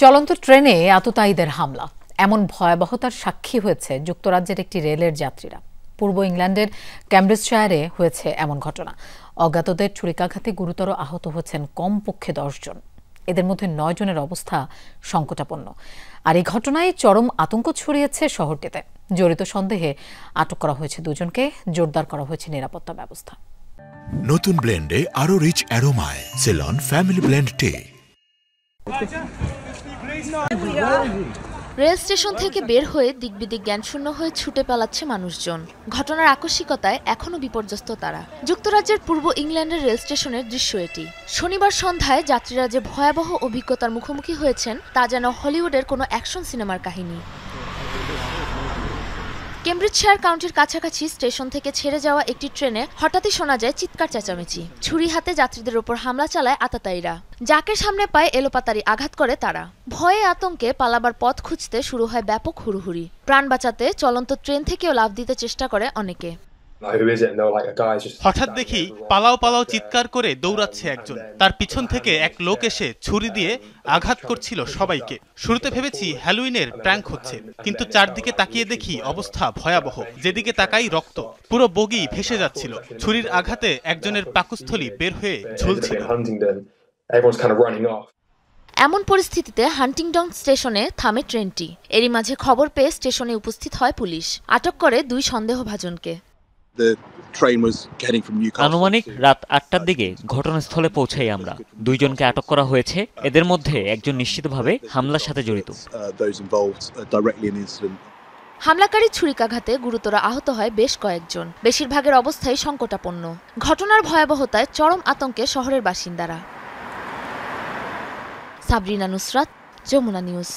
চলন্ত ট্রেনে আততায়ীদের হামলা, এমন ভয়াবহতার সাক্ষী হয়েছে যুক্তরাজ্যের একটি রেলের যাত্রীরা। পূর্ব ইংল্যান্ডের ক্যামব্রিজশায়ারে হয়েছে এমন ঘটনা। অজ্ঞাতদের ছুরিকাঘাতে গুরুতর আহত হয়েছেন কমপক্ষে 10 জন। এদের মধ্যে 9 জনের অবস্থা সংকটাপন্ন। আর এই ঘটনায় চরম আতঙ্ক ছড়িয়েছে শহরটিতে। জড়িত সন্দেহে আটক করা হয়েছে 2 জনকে, জোরদার করা হয়েছে নিরাপত্তা ব্যবস্থা। নতুন ব্লেন্ডে আরো রিচ অ্যারোমায় সেলন ফ্যামিলি ব্লেন্ড টে। রেল স্টেশন থেকে বের হয়ে দিকবিদিক জ্ঞানশূন্য হয়ে ছুটে পালাচ্ছে মানুষজন। ঘটনার আকস্মিকতায় এখনও বিপর্যস্ত তারা। যুক্তরাজ্যের পূর্ব ইংল্যান্ডের রেল স্টেশনের দৃশ্য এটি। শনিবার সন্ধ্যায় যাত্রীরা যে ভয়াবহ অভিজ্ঞতার মুখোমুখি হয়েছেন তা যেন হলিউডের কোনো অ্যাকশন সিনেমার কাহিনী। ক্যামব্রিজশায়ার কাউন্টির কাছাকাছি স্টেশন থেকে ছেড়ে যাওয়া একটি ট্রেনে হঠাৎই শোনা যায় চিৎকার চেঁচামেচি। ছুরি হাতে যাত্রীদের ওপর হামলা চালায় আততায়ীরা। যাকে সামনে পায় এলোপাতাড়ি আঘাত করে তারা। ভয়ে আতঙ্কে পালাবার পথ খুঁজতে শুরু হয় ব্যাপক হুড়োহুড়ি। প্রাণ বাঁচাতে চলন্ত ট্রেন থেকেও লাফ দিতে চেষ্টা করে অনেকে। হঠাৎ দেখি পালাও পালাও চিৎকার করে দৌড়াচ্ছে একজন। তার পিছন থেকে এক লোক এসে ছুরি দিয়ে আঘাত করছিল সবাইকে। শুরুতে ভেবেছি হ্যালোউইনের প্র্যাঙ্ক হচ্ছে, কিন্তু চারদিকে তাকিয়ে দেখি অবস্থা ভয়াবহ। যেদিকে তাকাই রক্ত, পুরো বগি ভেসে যাচ্ছিল। ছুরির আঘাতে একজনের পাকস্থলী বের হয়ে ঝুলছিল। এমন পরিস্থিতিতে হান্টিংডন স্টেশনে থামে ট্রেনটি। এরই মাঝে খবর পেয়ে স্টেশনে উপস্থিত হয় পুলিশ। আটক করে 2 সন্দেহভাজনকে। আনুমানিক রাত 8টার দিকে ঘটনাস্থলে পৌঁছাই আমরা। 2 জনকে আটক করা হয়েছে। এদের মধ্যে একজন নিশ্চিতভাবে হামলার সাথে জড়িত। হামলাকারী ছুরিকাঘাতে গুরুতর আহত হয় বেশ কয়েকজন। বেশিরভাগের অবস্থাই সংকটাপন্ন। ঘটনার ভয়াবহতায় চরম আতঙ্কে শহরের বাসিন্দারা। সাবরিনা নুসরাত, যমুনা নিউজ।